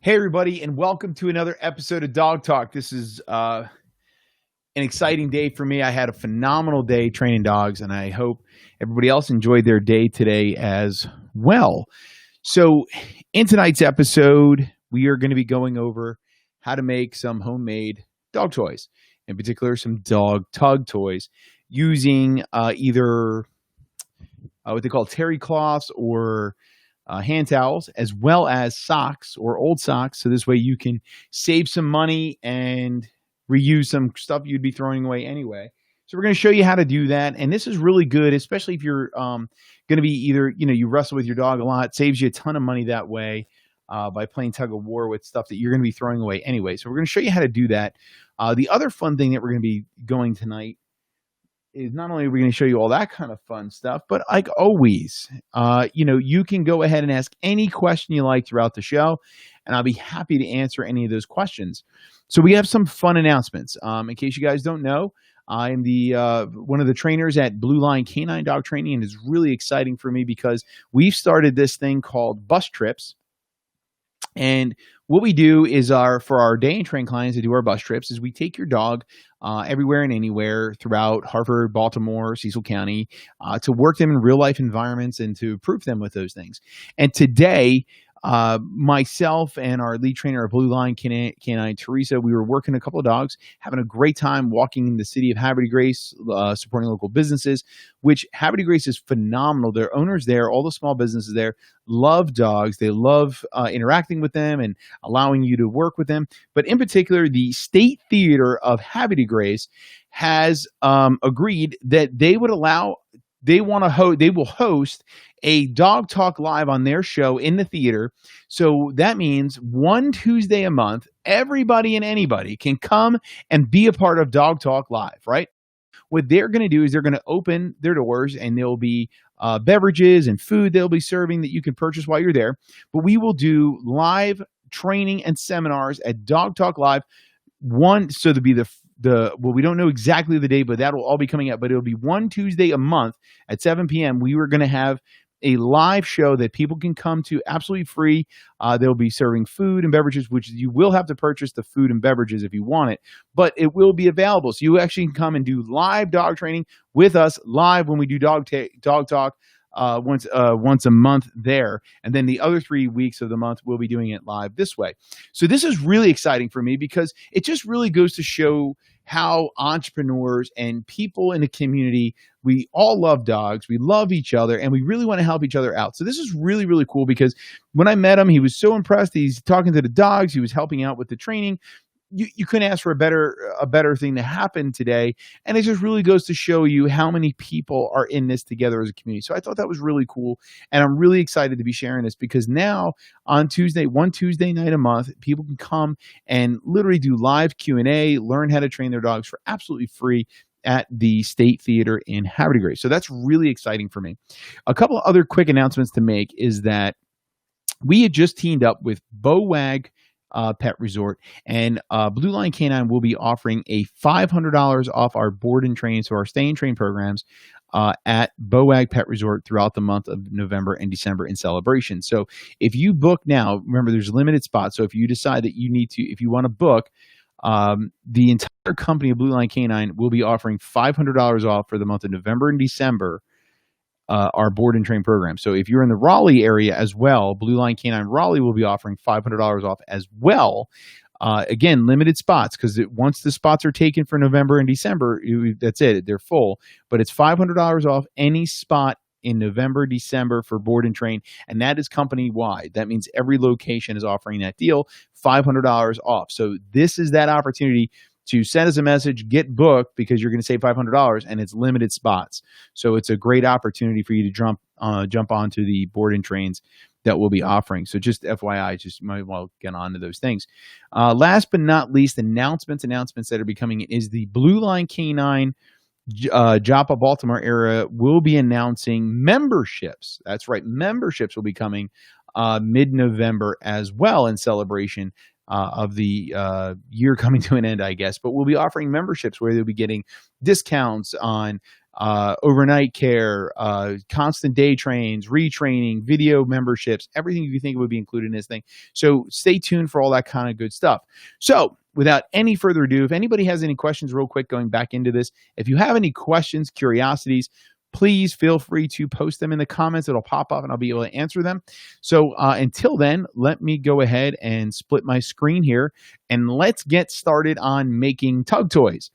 Hey, everybody, and welcome to another episode of Dog Talk. This is an exciting day for me. I had a phenomenal day training dogs, and I hope everybody else enjoyed their day today as well. So, in tonight's episode, we are going to be going over how to make some homemade dog toys, in particular, some dog tug toys using either what they call terry cloths or hand towels, as well as socks or old socks. So this way you can save some money and reuse some stuff you'd be throwing away anyway. So we're going to show you how to do that. And this is really good, especially if you're going to be either, you wrestle with your dog a lot. It saves you a ton of money that way by playing tug of war with stuff that you're going to be throwing away anyway. So we're going to show you how to do that. The other fun thing that we're going to be going tonight is not only are we going to show you all that kind of fun stuff, but like always, you can go ahead and ask any question you like throughout the show, and I'll be happy to answer any of those questions. So we have some fun announcements. In case you guys don't know, I'm the one of the trainers at Blue Line Canine Dog Training, and it's really exciting for me because we've started this thing called Bus Trips. And what we do is for our day and train clients that do our bus trips is we take your dog everywhere and anywhere throughout Hartford, Baltimore, Cecil County to work them in real life environments and to prove them with those things. And today, myself and our lead trainer at Blue Line Canine, Teresa, we were working a couple of dogs, having a great time walking in the city of Havre de Grace, supporting local businesses, which Havre de Grace is phenomenal. Their owners there, all the small businesses there, love dogs. They love interacting with them and allowing you to work with them. But in particular, the State Theater of Havre de Grace has agreed that they would allow they will host a Dog Talk Live on their show in the theater. So that means one Tuesday a month, everybody and anybody can come and be a part of Dog Talk Live, right? What they're going to do is they're going to open their doors, and there'll be beverages and food they'll be serving that you can purchase while you're there. But we will do live training and seminars at Dog Talk Live. So there'll be we don't know exactly the date, but that will all be coming out. But it'll be one Tuesday a month at 7 p.m. We were going to have a live show that people can come to absolutely free. They'll be serving food and beverages, which you will have to purchase the food and beverages if you want it, but it will be available. So you actually can come and do live dog training with us live when we do dog talk once a month there. And then the other 3 weeks of the month, we'll be doing it live this way. So this is really exciting for me because it just really goes to show how entrepreneurs and people in the community, we all love dogs, we love each other, and we really want to help each other out. So this is really, really cool because when I met him, he was so impressed. He's talking to the dogs. He was helping out with the training. You couldn't ask for a better thing to happen today. And it just really goes to show you how many people are in this together as a community. So I thought that was really cool. And I'm really excited to be sharing this because now on one Tuesday night a month, people can come and literally do live Q&A, learn how to train their dogs for absolutely free at the State Theater in Havre de Grace. So that's really exciting for me. A couple of other quick announcements to make is that we had just teamed up with BOWAG Pet Resort, and Blue Line Canine will be offering a $500 off our board and train, so our stay and train programs at BOWAG Pet Resort throughout the month of November and December in celebration. So if you book now, remember there's limited spots. So if you decide that if you want to book, the entire company of Blue Line Canine will be offering $500 off for the month of November and December. Our board and train program. So if you're in the Raleigh area as well, Blue Line Canine Raleigh will be offering $500 off as well. Again, limited spots because once the spots are taken for November and December, that's it. They're full. But it's $500 off any spot in November, December for board and train, and that is company-wide. That means every location is offering that deal, $500 off. So this is that opportunity to send us a message, get booked because you're going to save $500 and it's limited spots. So it's a great opportunity for you to jump onto the board and trains that we'll be offering. So just FYI, just might well get on to those things. Last but not least, announcements that are becoming is the Blue Line Canine Joppa Baltimore area will be announcing memberships. That's right. Memberships will be coming mid-November as well in celebration of the year coming to an end, I guess. But we'll be offering memberships where they'll be getting discounts on overnight care, constant day trains, retraining, video memberships, everything you think would be included in this thing. So stay tuned for all that kind of good stuff. So without any further ado, if anybody has any questions real quick going back into this, if you have any questions, curiosities, please feel free to post them in the comments. It'll pop up and I'll be able to answer them. So until then, let me go ahead and split my screen here and let's get started on making tug toys.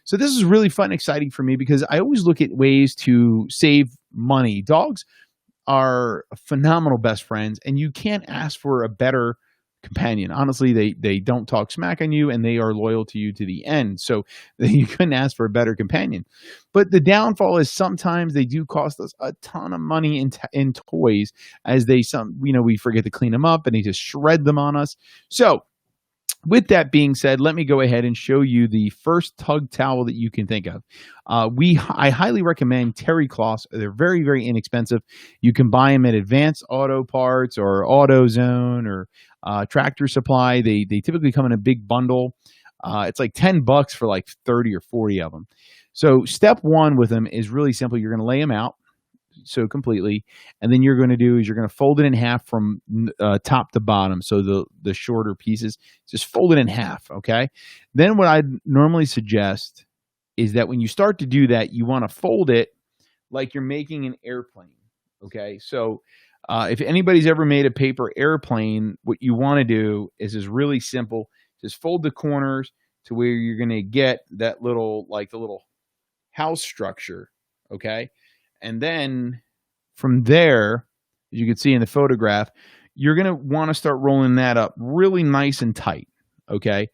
So this is really fun and exciting for me because I always look at ways to save money. Dogs are phenomenal best friends, and you can't ask for a better companion. Honestly, they don't talk smack on you, and they are loyal to you to the end. So you couldn't ask for a better companion. But the downfall is sometimes they do cost us a ton of money in toys, as we forget to clean them up and they just shred them on us. So with that being said, let me go ahead and show you the first tug towel that you can think of. I highly recommend Terry Cloths. They're very, very inexpensive. You can buy them at Advanced Auto Parts or AutoZone or Tractor Supply. They typically come in a big bundle. It's like $10 for like 30 or 40 of them. So step one with them is really simple. You're going to lay them out completely, and then you're going to fold it in half from top to bottom. So the shorter pieces, just fold it in half. Okay. Then what I normally suggest is that when you start to do that, you want to fold it like you're making an airplane. Okay. So if anybody's ever made a paper airplane, what you want to do is really simple. Just fold the corners to where you're going to get that little, like the little house structure. Okay. And then from there, as you can see in the photograph, you're going to want to start rolling that up really nice and tight, okay?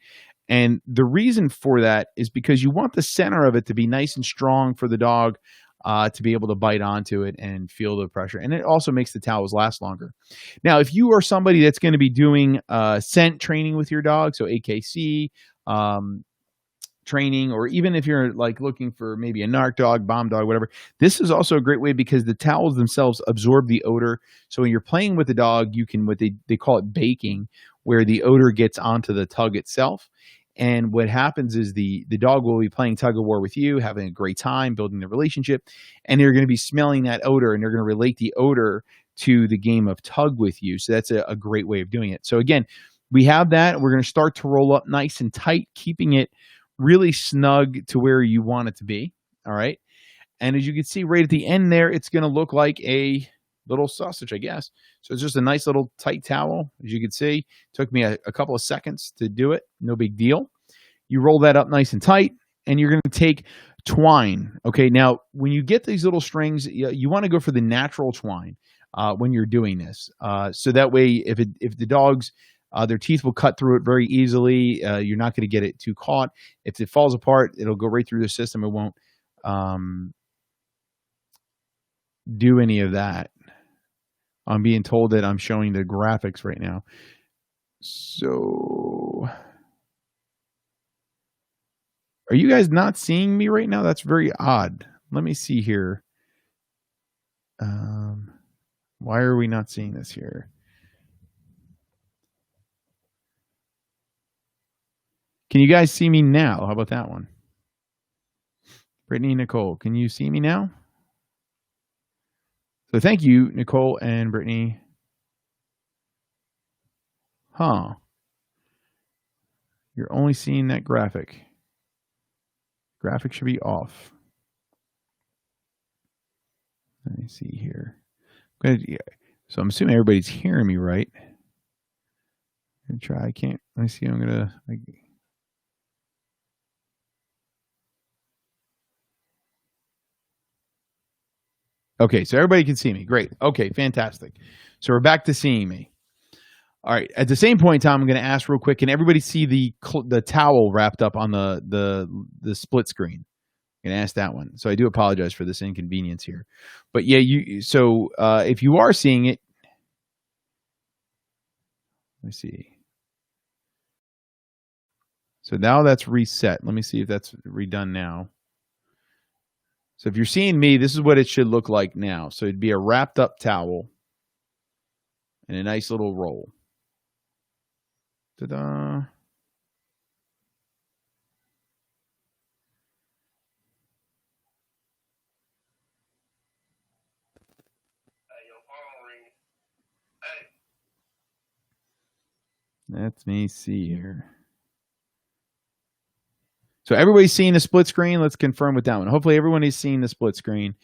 And the reason for that is because you want the center of it to be nice and strong for the dog to be able to bite onto it and feel the pressure. And it also makes the towels last longer. Now, if you are somebody that's going to be doing scent training with your dog, so AKC, training, or even if you're like looking for maybe a narc dog, bomb dog, whatever, this is also a great way because the towels themselves absorb the odor. So when you're playing with the dog, you can, what they call it baking, where the odor gets onto the tug itself. And what happens is the dog will be playing tug of war with you, having a great time, building the relationship, and they're going to be smelling that odor, and they're going to relate the odor to the game of tug with you. So that's a great way of doing it. So again, we have that. We're going to start to roll up nice and tight, keeping it really snug to where you want it to be. All right. And as you can see right at the end there, it's going to look like a little sausage, I guess. So it's just a nice little tight towel. As you can see, it took me a couple of seconds to do it. No big deal. You roll that up nice and tight, and you're going to take twine. Okay. Now, when you get these little strings, you want to go for the natural twine when you're doing this. So that way, if the dog's their teeth will cut through it very easily. You're not going to get it too caught. If it falls apart, it'll go right through the system. It won't do any of that. I'm being told that I'm showing the graphics right now. So are you guys not seeing me right now? That's very odd. Let me see here. Why are we not seeing this here? Can you guys see me now? How about that one? Brittany, Nicole, can you see me now? So thank you, Nicole and Brittany. Huh. You're only seeing that graphic. Graphic should be off. Let me see here. So I'm assuming everybody's hearing me right. I'm gonna try. I can't. Let me see. I'm gonna. Okay, so everybody can see me. Great. Okay, fantastic. So we're back to seeing me. All right. At the same point in time, I'm going to ask real quick. Can everybody see the towel wrapped up on the split screen? I'm going to ask that one. So I do apologize for this inconvenience here, but yeah, if you are seeing it, let me see. So now that's reset. Let me see if that's redone now. So if you're seeing me, this is what it should look like now. So it'd be a wrapped up towel and a nice little roll. Ta-da. Let me see here. So everybody's seeing the split screen. Let's confirm with that one. Hopefully everyone is seeing the split screen.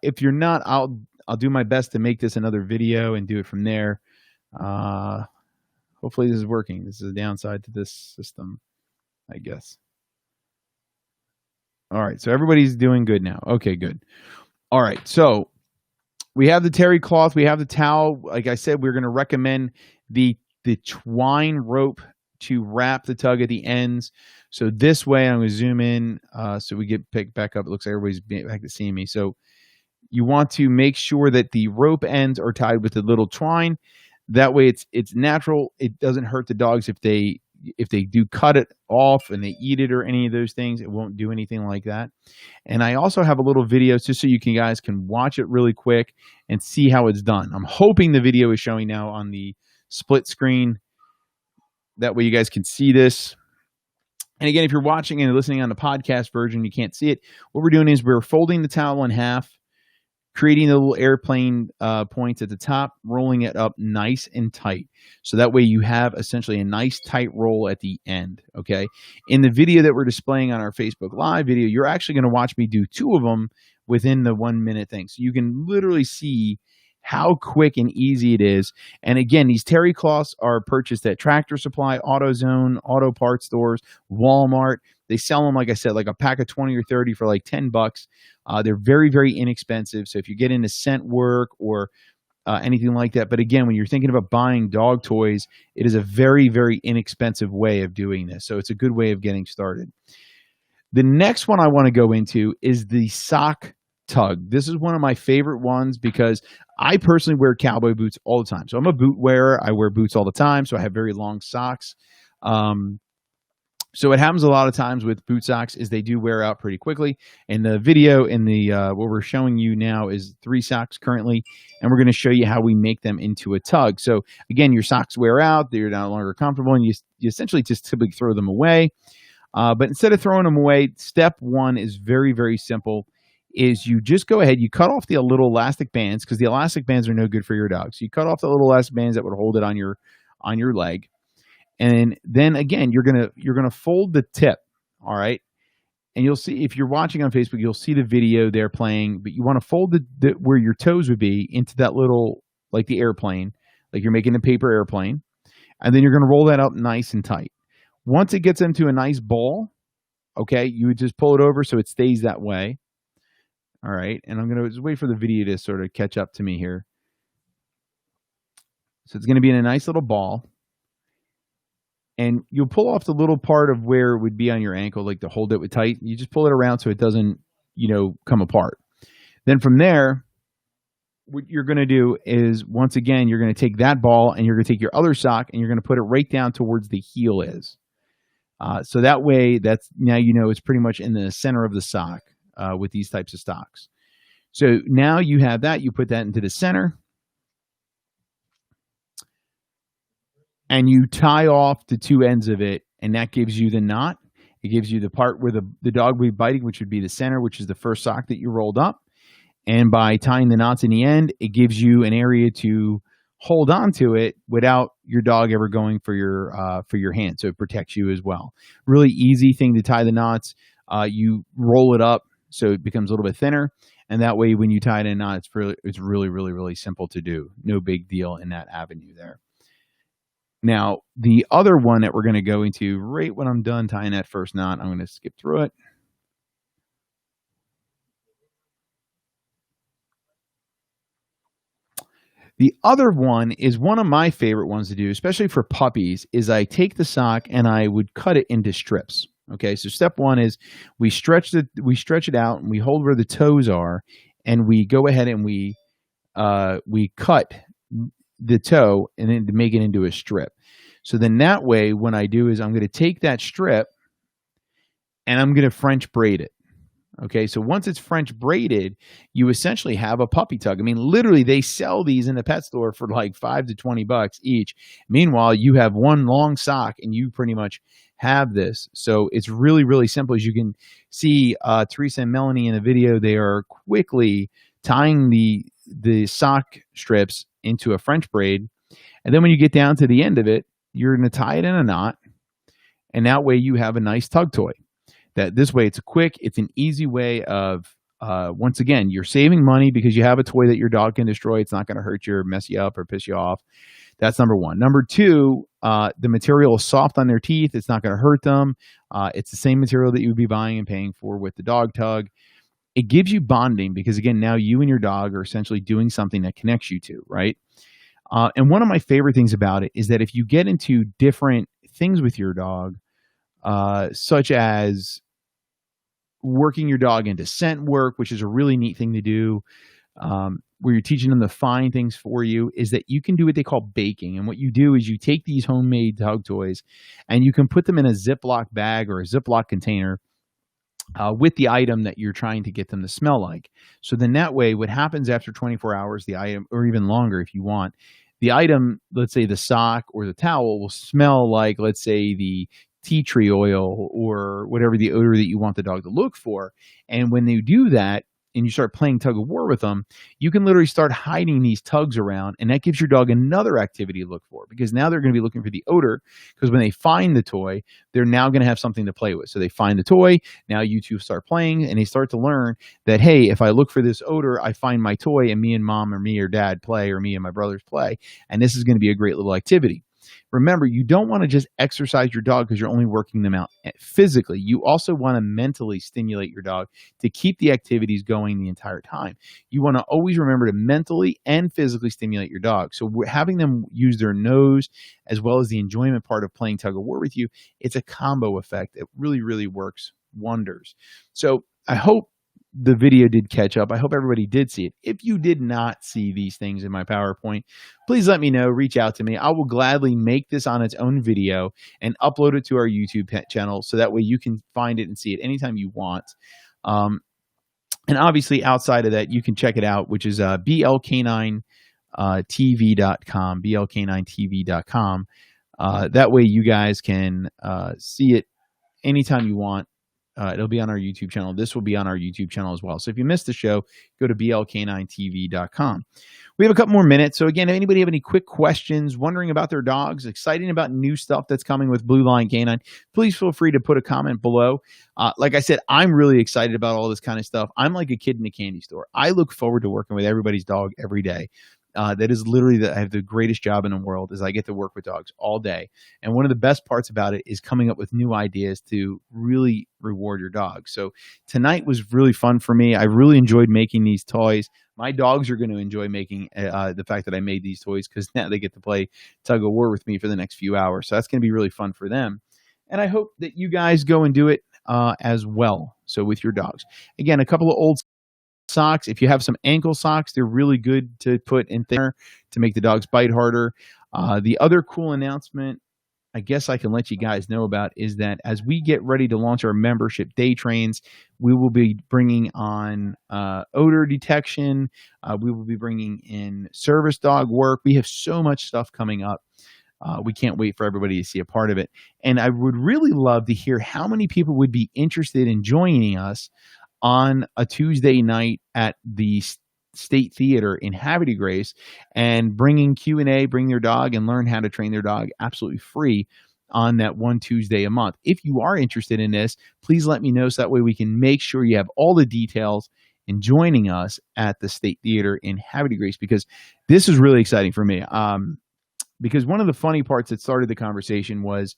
If you're not, I'll do my best to make this another video and do it from there. Hopefully this is working. This is a downside to this system, I guess. All right, so everybody's doing good now. Okay, good. All right, so we have the terry cloth, we have the towel. Like I said, we're going to recommend the twine rope to wrap the tug at the ends. So this way, I'm going to zoom in so we get picked back up. It looks like everybody's back to see me. So you want to make sure that the rope ends are tied with a little twine. That way, it's natural. It doesn't hurt the dogs if they do cut it off and they eat it or any of those things. It won't do anything like that. And I also have a little video just so you guys can watch it really quick and see how it's done. I'm hoping the video is showing now on the split screen. That way you guys can see this. And again, if you're watching and listening on the podcast version, you can't see it. What we're doing is we're folding the towel in half, creating the little airplane points at the top, rolling it up nice and tight. So that way you have essentially a nice tight roll at the end, okay? In the video that we're displaying on our Facebook Live video, you're actually going to watch me do 2 of them within the 1 minute thing. So you can literally see how quick and easy it is. And again, these terry cloths are purchased at Tractor Supply, AutoZone, auto parts stores, Walmart. They sell them, like I said, like a pack of 20 or 30 for like $10. They're very, very inexpensive. So if you get into scent work or anything like that, but again, when you're thinking about buying dog toys, it is a very, very inexpensive way of doing this. So it's a good way of getting started. The next one I want to go into is the sock tug. This is one of my favorite ones because I personally wear cowboy boots all the time. So I'm a boot wearer. I wear boots all the time. So I have very long socks. So what happens a lot of times with boot socks is they do wear out pretty quickly. And the video in the what we're showing you now is 3 socks currently, and we're going to show you how we make them into a tug. So again, your socks wear out, they're no longer comfortable, and you essentially just typically throw them away. But instead of throwing them away, step 1 is very, very simple. Is you just go ahead, you cut off the little elastic bands, because the elastic bands are no good for your dog. So you cut off the little elastic bands that would hold it on your leg. And then again, you're gonna fold the tip, all right? And you'll see, if you're watching on Facebook, you'll see the video there playing, but you want to fold the where your toes would be into that little, like the airplane, like you're making a paper airplane. And then you're gonna roll that up nice and tight. Once it gets into a nice ball, okay, you would just pull it over so it stays that way. All right, and I'm going to just wait for the video to sort of catch up to me here. So it's going to be in a nice little ball. And you'll pull off the little part of where it would be on your ankle, like to hold it with tight. You just pull it around so it doesn't, come apart. Then from there, what you're going to do is, once again, you're going to take that ball and you're going to take your other sock and you're going to put it right down towards the heel is. So that way, that's now it's pretty much in the center of the sock. With these types of stocks. So now you have that, you put that into the center and you tie off the 2 ends of it, and that gives you the knot. It gives you the part where the dog will be biting, which would be the center, which is the first sock that you rolled up. And by tying the knots in the end, it gives you an area to hold on to it without your dog ever going for your hand. So it protects you as well. Really easy thing to tie the knots. You roll it up so it becomes a little bit thinner, and that way when you tie it in a knot, it's really, really, really simple to do. No big deal in that avenue there. Now, the other one that we're going to go into right when I'm done tying that first knot, I'm going to skip through it. The other one is one of my favorite ones to do, especially for puppies, is I take the sock and I would cut it into strips. Okay, so step 1 is we stretch it out and we hold where the toes are, and we go ahead and we cut the toe and then to make it into a strip. So then that way, what I do is I'm going to take that strip and I'm going to French braid it. Okay, so once it's French braided, you essentially have a puppy tug. I mean, literally, they sell these in the pet store for like $5 to $20 each. Meanwhile, you have one long sock and you pretty much have this. So it's really, really simple. As you can see, Teresa and Melanie in the video, they are quickly tying the sock strips into a French braid. And then when you get down to the end of it, you're going to tie it in a knot, and that way you have a nice tug toy. That this way it's quick, it's an easy way of once again, you're saving money because you have a toy that your dog can destroy. It's not going to hurt you or mess you up or piss you off. That's number one. Number two, the material is soft on their teeth. It's not going to hurt them. It's the same material that you would be buying and paying for with the dog tug. It gives you bonding because, again, now you and your dog are essentially doing something that connects you two, right? And one of my favorite things about it is that if you get into different things with your dog, such as working your dog into scent work, which is a really neat thing to do, where you're teaching them to find things for you, is that you can do what they call baking. And what you do is you take these homemade tug toys and you can put them in a Ziploc bag or a Ziploc container with the item that you're trying to get them to smell like. So then that way, what happens after 24 hours, the item, or even longer if you want, the item, let's say the sock or the towel, will smell like, let's say, the tea tree oil or whatever the odor that you want the dog to look for. And when you do that and you start playing tug of war with them, you can literally start hiding these tugs around, and that gives your dog another activity to look for, because now they're going to be looking for the odor, because when they find the toy, they're now going to have something to play with. So they find the toy, now you two start playing, and they start to learn that, hey, if I look for this odor, I find my toy, and me and mom or me or dad play, or me and my brothers play, and this is going to be a great little activity. Remember, you don't want to just exercise your dog because you're only working them out physically. You also want to mentally stimulate your dog to keep the activities going the entire time. You want to always remember to mentally and physically stimulate your dog. So having them use their nose as well as the enjoyment part of playing tug of war with you, it's a combo effect. It really, really works wonders. So I hope the video did catch up. I hope everybody did see it. If you did not see these things in my PowerPoint, please let me know. Reach out to me. I will gladly make this on its own video and upload it to our YouTube channel, so that way you can find it and see it anytime you want. And obviously, outside of that, you can check it out, which is blk9tv.com, blk9tv.com. That way you guys can see it anytime you want. It'll be on our YouTube channel. This will be on our YouTube channel as well. So if you missed the show, go to blk9tv.com. We have a couple more minutes. So again, if anybody have any quick questions, wondering about their dogs, exciting about new stuff that's coming with Blue Line Canine, please feel free to put a comment below. Like I said, I'm really excited about all this kind of stuff. I'm like a kid in a candy store. I look forward to working with everybody's dog every day. That is literally I have the greatest job in the world, is I get to work with dogs all day. And one of the best parts about it is coming up with new ideas to really reward your dog. So tonight was really fun for me. I really enjoyed making these toys. My dogs are going to enjoy making the fact that I made these toys, because now they get to play tug of war with me for the next few hours. So that's going to be really fun for them. And I hope that you guys go and do it as well. So with your dogs. Again, a couple of old socks. If you have some ankle socks, they're really good to put in there to make the dogs bite harder. The other cool announcement I guess I can let you guys know about is that as we get ready to launch our membership day trains, we will be bringing on odor detection. We will be bringing in service dog work. We have so much stuff coming up. We can't wait for everybody to see a part of it. And I would really love to hear how many people would be interested in joining us on a Tuesday night at the State Theater in Havre de Grace, and bringing Q&A, bring their dog and learn how to train their dog absolutely free on that one Tuesday a month. If you are interested in this, please let me know, so that way we can make sure you have all the details in joining us at the State Theater in Havre de Grace, because this is really exciting for me. Because one of the funny parts that started the conversation was,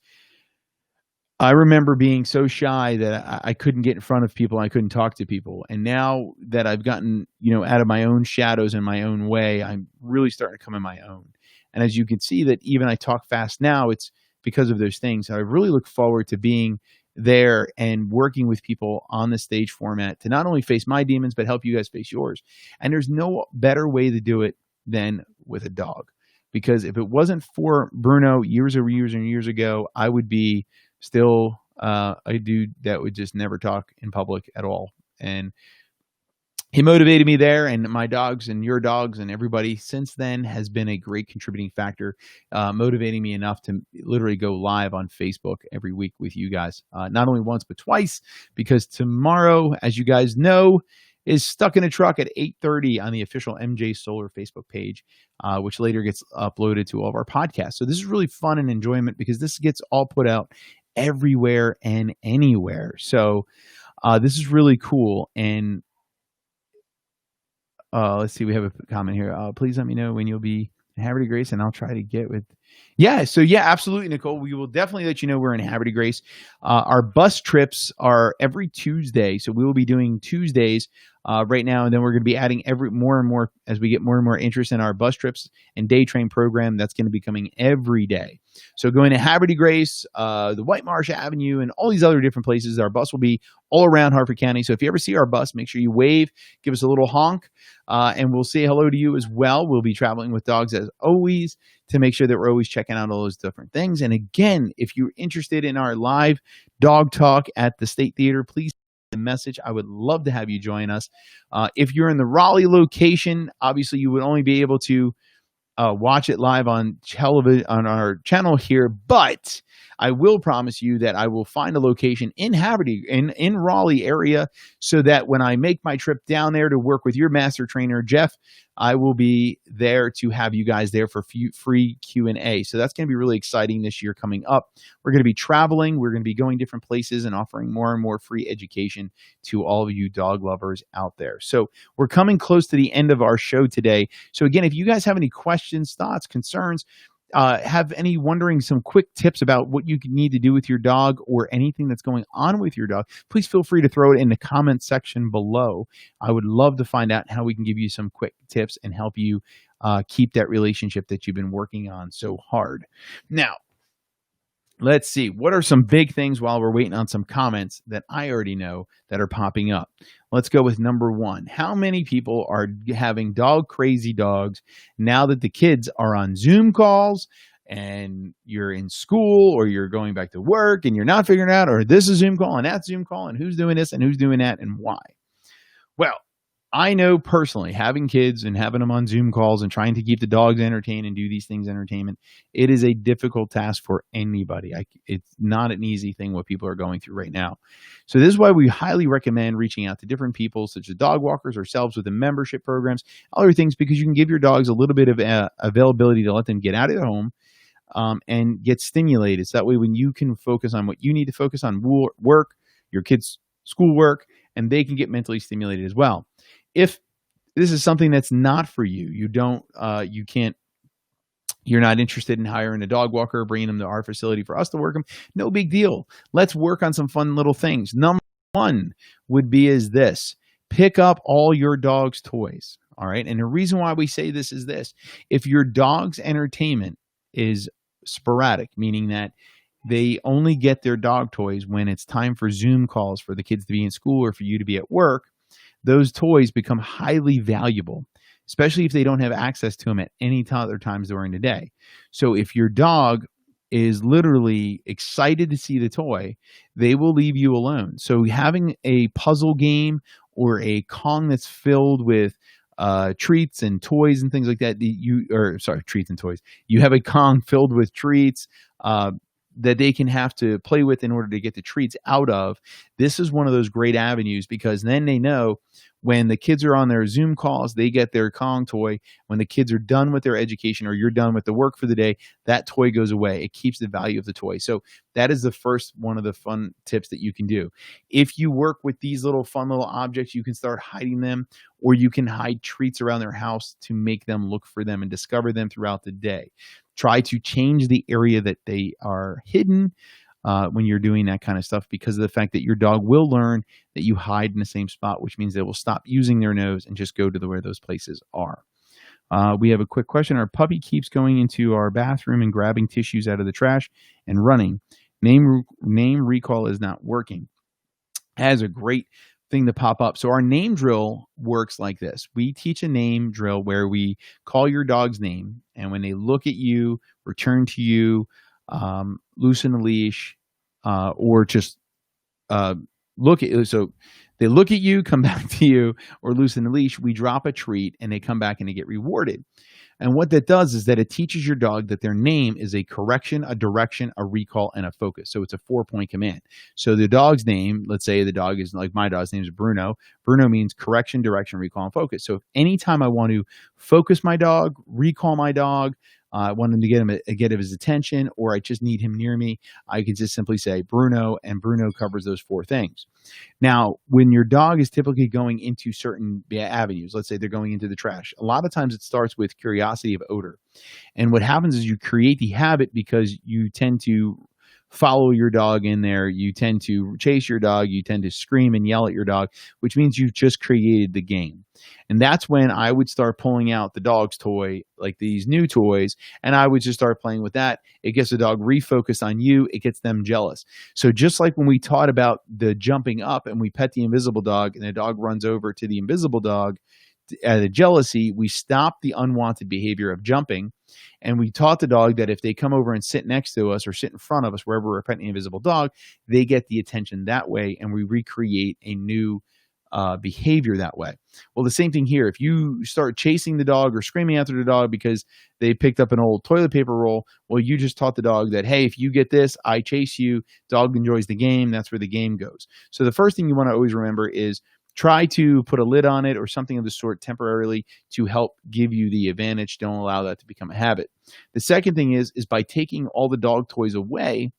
I remember being so shy that I couldn't get in front of people. I couldn't talk to people. And now that I've gotten, out of my own shadows in my own way, I'm really starting to come in my own. And as you can see that even I talk fast now, it's because of those things. I really look forward to being there and working with people on the stage format to not only face my demons, but help you guys face yours. And there's no better way to do it than with a dog. Because if it wasn't for Bruno years and years ago, I would be still a dude that would just never talk in public at all. And he motivated me there, and my dogs and your dogs and everybody since then has been a great contributing factor, motivating me enough to literally go live on Facebook every week with you guys. Not only once, but twice, because tomorrow, as you guys know, is Stuck in a Truck at 8:30 on the official MJ Solar Facebook page, which later gets uploaded to all of our podcasts. So this is really fun and enjoyment because this gets all put out everywhere and anywhere. So this is really cool. And let's see, we have a comment here. Please let me know when you'll be in Haverty Grace, and I'll try to get with. Yeah, so yeah, absolutely, Nicole. We will definitely let you know we're in Haverty Grace. Our bus trips are every Tuesday, so we will be doing Tuesdays right now, and then we're going to be adding more and more as we get more and more interest in our bus trips and day train program. That's going to be coming every day. So going to Haverty Grace, the White Marsh Avenue, and all these other different places. Our bus will be all around Harford County. So if you ever see our bus, make sure you wave, give us a little honk, and we'll say hello to you as well. We'll be traveling with dogs as always to make sure that we're always checking out all those different things. And again, if you're interested in our live dog talk at the State Theater, please send a message. I would love to have you join us. If you're in the Raleigh location, obviously you would only be able to watch it live on television on our channel here, but I will promise you that I will find a location in Haverty, in Raleigh area, so that when I make my trip down there to work with your master trainer, Jeff, I will be there to have you guys there for free Q&A. So that's going to be really exciting this year coming up. We're going to be traveling. We're going to be going different places and offering more and more free education to all of you dog lovers out there. So we're coming close to the end of our show today. So again, if you guys have any questions, thoughts, concerns, have any wondering some quick tips about what you need to do with your dog or anything that's going on with your dog, please feel free to throw it in the comment section below. I would love to find out how we can give you some quick tips and help you keep that relationship that you've been working on so hard. Now, let's see. What are some big things while we're waiting on some comments that I already know that are popping up? Let's go with number one. How many people are having dog crazy dogs now that the kids are on Zoom calls and you're in school or you're going back to work and you're not figuring out, or this is Zoom call and that's Zoom call and who's doing this and who's doing that and why? Well, I know personally, having kids and having them on Zoom calls and trying to keep the dogs entertained and do these things entertainment, it is a difficult task for anybody. It's not an easy thing what people are going through right now. So this is why we highly recommend reaching out to different people, such as dog walkers, ourselves with the membership programs, other things, because you can give your dogs a little bit of availability to let them get out of their home and get stimulated. So that way when you can focus on what you need to focus on, work, your kids' schoolwork, and they can get mentally stimulated as well. If this is something that's not for you, you're not interested in hiring a dog walker or bringing them to our facility for us to work them, no big deal. Let's work on some fun little things. Number one would be is this: pick up all your dog's toys. All right. And the reason why we say this is this: if your dog's entertainment is sporadic, meaning that they only get their dog toys when it's time for Zoom calls for the kids to be in school or for you to be at work, those toys become highly valuable, especially if they don't have access to them at any other times during the day. So if your dog is literally excited to see the toy, they will leave you alone. So having a puzzle game or a Kong that's filled with treats and toys and things like that, treats and toys. You have a Kong filled with treats, that they can have to play with in order to get the treats out of. This is one of those great avenues, because then they know when the kids are on their Zoom calls, they get their Kong toy. When the kids are done with their education or you're done with the work for the day, that toy goes away. It keeps the value of the toy. So that is the first one of the fun tips that you can do. If you work with these little fun little objects, you can start hiding them, or you can hide treats around their house to make them look for them and discover them throughout the day. Try to change the area that they are hidden when you're doing that kind of stuff, because of the fact that your dog will learn that you hide in the same spot, which means they will stop using their nose and just go to where those places are. We have a quick question. Our puppy keeps going into our bathroom and grabbing tissues out of the trash and running. Name recall is not working. Has a great thing to pop up. So our name drill works like this. We teach a name drill where we call your dog's name, and when they look at you, return to you, loosen the leash, or just look at you. So They look at you, come back to you, or loosen the leash. We drop a treat, and they come back and they get rewarded. And what that does is that it teaches your dog that their name is a correction, a direction, a recall, and a focus. So it's a 4-point command. So the dog's name, let's say the dog is like my dog's name is Bruno. Bruno means correction, direction, recall, and focus. So if anytime I want to focus my dog, recall my dog, I want him to get his attention, or I just need him near me, I can just simply say Bruno, and Bruno covers those 4 things. Now, when your dog is typically going into certain avenues, let's say they're going into the trash, a lot of times it starts with curiosity of odor. And what happens is you create the habit because you tend to follow your dog in there. You tend to chase your dog. You tend to scream and yell at your dog, which means you've just created the game. And that's when I would start pulling out the dog's toy, like these new toys, and I would just start playing with that. It gets the dog refocused on you. It gets them jealous. So just like when we taught about the jumping up and we pet the invisible dog and the dog runs over to the invisible dog, out of jealousy, we stop the unwanted behavior of jumping. And we taught the dog that if they come over and sit next to us or sit in front of us, wherever we're petting the invisible dog, they get the attention that way. And we recreate a new behavior that way. Well, the same thing here. If you start chasing the dog or screaming after the dog because they picked up an old toilet paper roll, well, you just taught the dog that, hey, if you get this, I chase you. Dog enjoys the game. That's where the game goes. So the first thing you want to always remember is try to put a lid on it or something of the sort temporarily to help give you the advantage. Don't allow that to become a habit. The second thing is by taking all the dog toys away.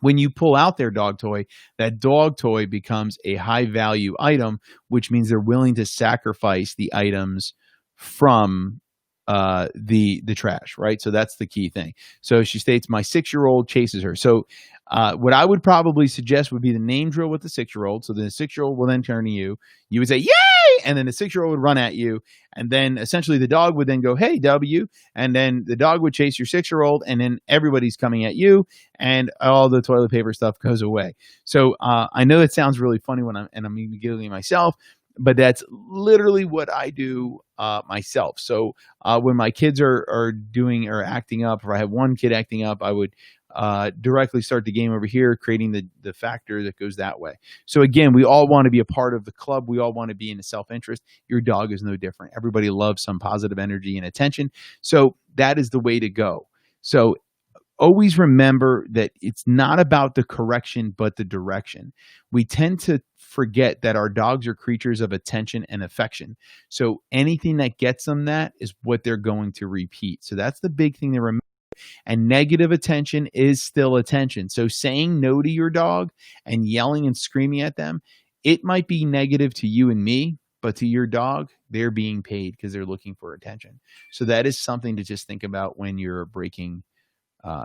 When you pull out their dog toy, that dog toy becomes a high value item, which means they're willing to sacrifice the items from the trash, right? So that's the key thing. So she states, my 6-year-old chases her. So what I would probably suggest would be the name drill with the 6-year-old. So the 6-year-old will then turn to you. You would say, yay! And then the 6-year-old would run at you. And then essentially the dog would then go, hey, W. And then the dog would chase your 6-year-old. And then everybody's coming at you. And all the toilet paper stuff goes away. So I know it sounds really funny when I'm even giggling myself, but that's literally what I do myself. So when my kids are doing or acting up, or I have one kid acting up, I would directly start the game over here, creating the factor that goes that way. So again, we all want to be a part of the club. We all want to be in the self-interest. Your dog is no different. Everybody loves some positive energy and attention. So that is the way to go. So always remember that it's not about the correction, but the direction. We tend to forget that our dogs are creatures of attention and affection. So anything that gets them that is what they're going to repeat. So that's the big thing to remember. And negative attention is still attention. So saying no to your dog and yelling and screaming at them, it might be negative to you and me, but to your dog, they're being paid because they're looking for attention. So that is something to just think about when you're breaking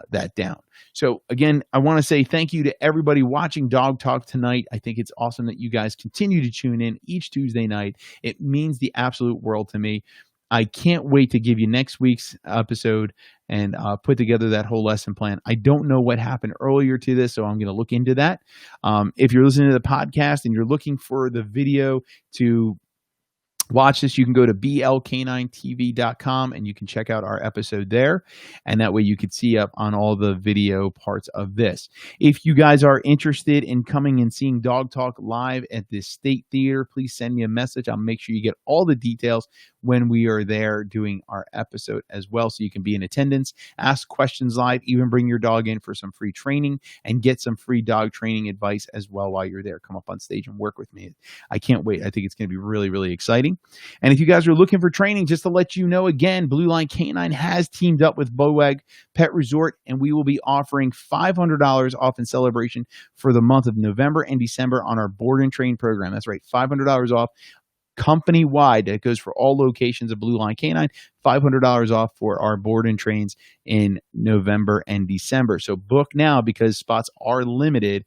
that down. So again, I want to say thank you to everybody watching Dog Talk tonight. I think it's awesome that you guys continue to tune in each Tuesday night. It means the absolute world to me. I can't wait to give you next week's episode and put together that whole lesson plan. I don't know what happened earlier to this, so I'm going to look into that. If you're listening to the podcast and you're looking for the video to watch this, you can go to blk9tv.com and you can check out our episode there. And that way you can see up on all the video parts of this. If you guys are interested in coming and seeing Dog Talk live at the State Theater, please send me a message. I'll make sure you get all the details when we are there doing our episode as well. So you can be in attendance, ask questions live, even bring your dog in for some free training and get some free dog training advice as well while you're there. Come up on stage and work with me. I can't wait. I think it's going to be really, really exciting. And if you guys are looking for training, just to let you know again, Blue Line Canine has teamed up with Boag Pet Resort, and we will be offering $500 off in celebration for the month of November and December on our board and train program. That's right, $500 off company-wide. That goes for all locations of Blue Line Canine. $500 off for our board and trains in November and December. So book now because spots are limited.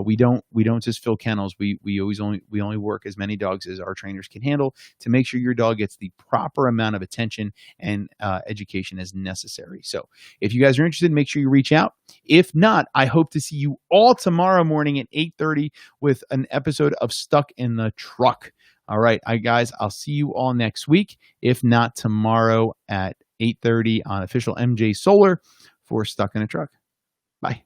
We don't just fill kennels. We only work as many dogs as our trainers can handle to make sure your dog gets the proper amount of attention and education as necessary. So if you guys are interested, make sure you reach out. If not, I hope to see you all tomorrow morning at 8:30 with an episode of Stuck in the Truck. All right, guys, I'll see you all next week. If not, tomorrow at 8:30 on official MJ Solar for Stuck in a Truck. Bye.